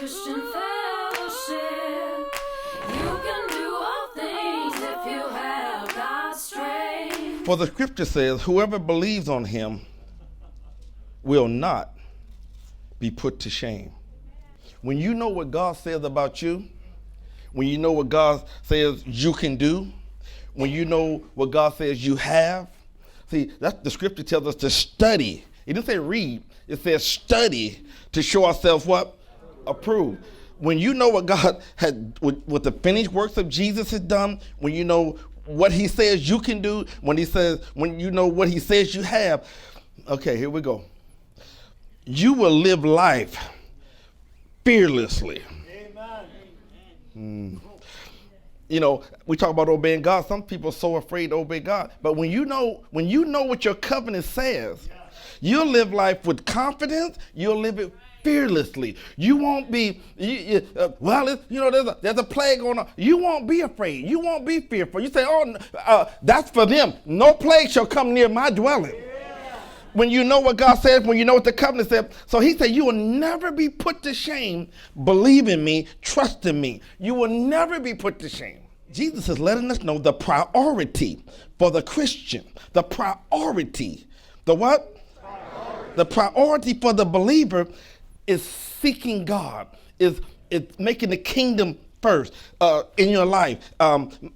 Christian fellowship. You can do all things if you have God's strength. For the scripture says, whoever believes on him will not be put to shame. When you know what God says about you, when you know what God says you can do, when you know what God says you have, see, that's the scripture tells us to study. It didn't say read, it says study to show ourselves what? Approved. When you know what God had, what the finished works of Jesus has done, when you know what he says you can do, when you know what he says you have, okay, here we go. You will live life fearlessly. Amen. You know, we talk about obeying God. Some people are so afraid to obey God. But when you know what your covenant says, you'll live life with confidence. You'll live it fearlessly. You won't be, there's a plague going on. You won't be afraid. You won't be fearful. You say, that's for them. No plague shall come near my dwelling. When you know what God says, when you know what the covenant says. So he said, you will never be put to shame. Believe in me, trust in me. You will never be put to shame. Jesus is letting us know the priority for the Christian. The priority. The what? Priority. The priority for the believer is seeking God, is making the kingdom first in your life,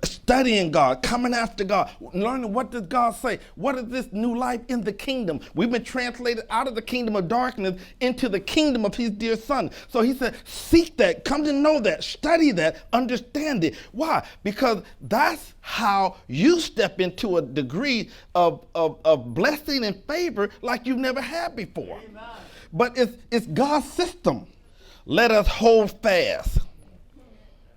studying God, coming after God, learning what does God say, what is this new life in the kingdom. We've been translated out of the kingdom of darkness into the kingdom of his dear son. So he said, seek that, come to know that, study that, understand it. Why? Because that's how you step into a degree of blessing and favor like you've never had before. Amen. But it's God's system. Let us hold fast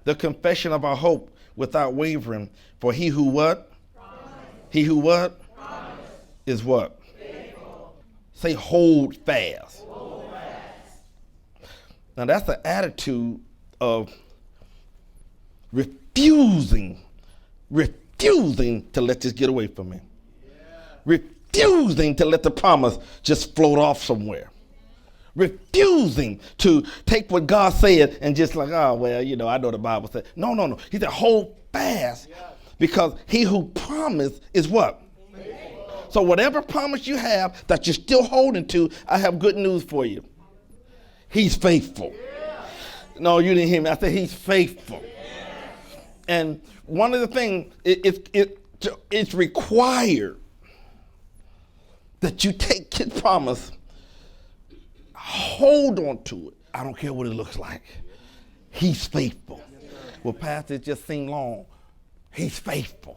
the confession of our hope without wavering. For he who what? Promise. He who what? Promise. Is what? Faithful. Say hold fast. Hold fast. Now that's the attitude of refusing to let this get away from me. Yeah. Refusing to let the promise just float off somewhere. Refusing to take what God said and just like, oh, well, I know the Bible said. No. He said, hold fast because he who promised is what? Faithful. So whatever promise you have that you're still holding to, I have good news for you. He's faithful. Yeah. No, you didn't hear me. I said he's faithful. Yeah. And one of the things, it's required that you take his promise, hold on to it. I don't care what it looks like. He's faithful. Well, Pastor, it just seemed long. He's faithful.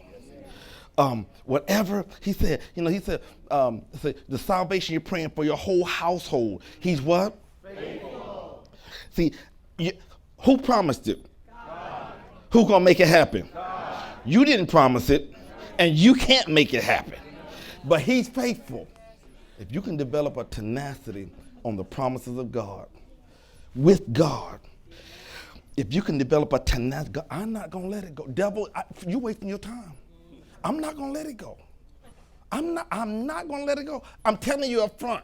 Whatever he said, the salvation you're praying for your whole household. He's what? Faithful. See, who promised it? God. Who gonna make it happen? God. You didn't promise it, and you can't make it happen. But he's faithful. If you can develop a tenacity on the promises of God, with God, if you can develop a tenacity, I'm not going to let it go. Devil, you're wasting your time. I'm not going to let it go. I'm not going to let it go. I'm telling you up front,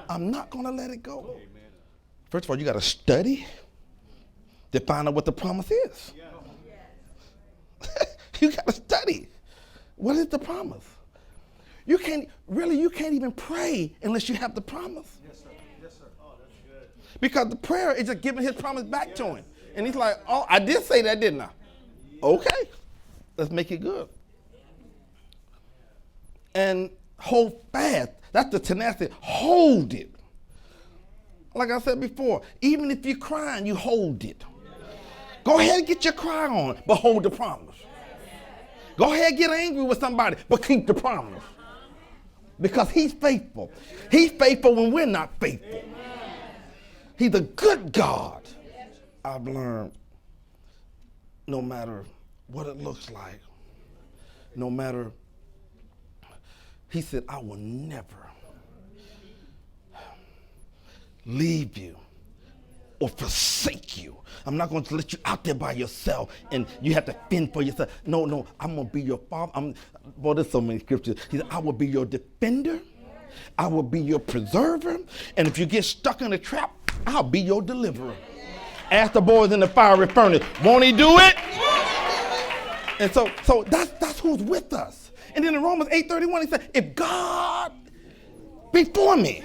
I'm not going to let it go. Amen. First of all, you got to study to find out what the promise is. You got to study. What is the promise? You can't even pray unless you have the promise. Because the prayer is just giving his promise back to him. And he's like, oh, I did say that, didn't I? Okay, let's make it good. And hold fast. That's the tenacity. Hold it. Like I said before, even if you're crying, you hold it. Go ahead and get your cry on, but hold the promise. Go ahead and get angry with somebody, but keep the promise. Because he's faithful. He's faithful when we're not faithful. He's a good God. I've learned no matter what it looks like, no matter, he said, I will never leave you or forsake you. I'm not going to let you out there by yourself and you have to fend for yourself. No, I'm going to be your father. There's so many scriptures. He said, I will be your defender. I will be your preserver. And if you get stuck in a trap, I'll be your deliverer. Ask the boys in the fiery furnace. Won't he do it? And so that's who's with us. And then in Romans 8:31, he said, if God before me,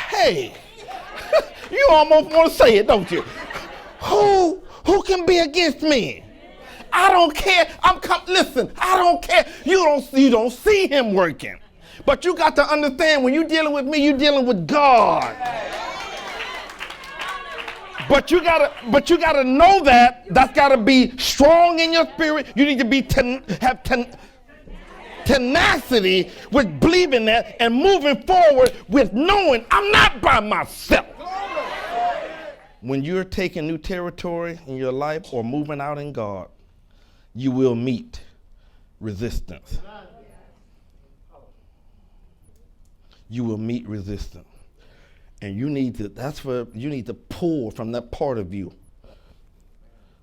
hey, you almost want to say it, don't you? Who can be against me? I don't care. Listen, I don't care. You don't see him working. But you got to understand, when you're dealing with me, you're dealing with God. But you gotta know that's gotta be strong in your spirit. You need to have tenacity with believing that and moving forward with knowing I'm not by myself. When you're taking new territory in your life or moving out in God, you will meet resistance. You will meet resistance. And you need to pull from that part of you.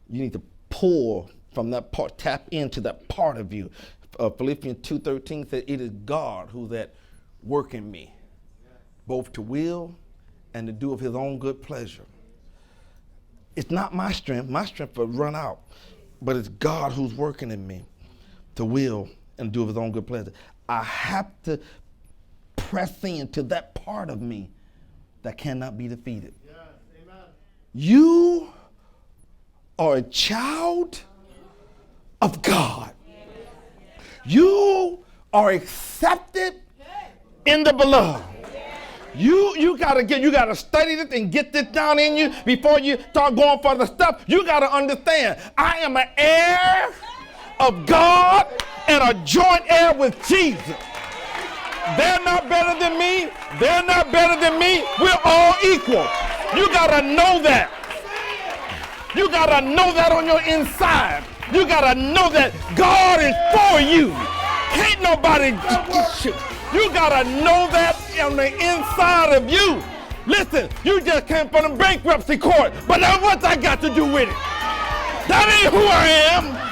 You need to pull from that part, tap into that part of you. Philippians 2:13 said, it is God who's at work in me, both to will and to do of his own good pleasure. It's not my strength will run out, but it's God who's working in me to will and do of his own good pleasure. I have to press into that part of me that cannot be defeated. Yes, amen. You are a child of God. You are accepted in the beloved. You gotta study this and get this down in you before you start going for the stuff. You gotta understand, I am an heir of God and a joint heir with Jesus. They're not better than me. They're not better than me. We're all equal. You gotta know that. You gotta know that on your inside. You gotta know that God is for you. Can't nobody get you. You gotta know that on the inside of you. Listen, you just came from the bankruptcy court, but now what's I got to do with it? That ain't who I am.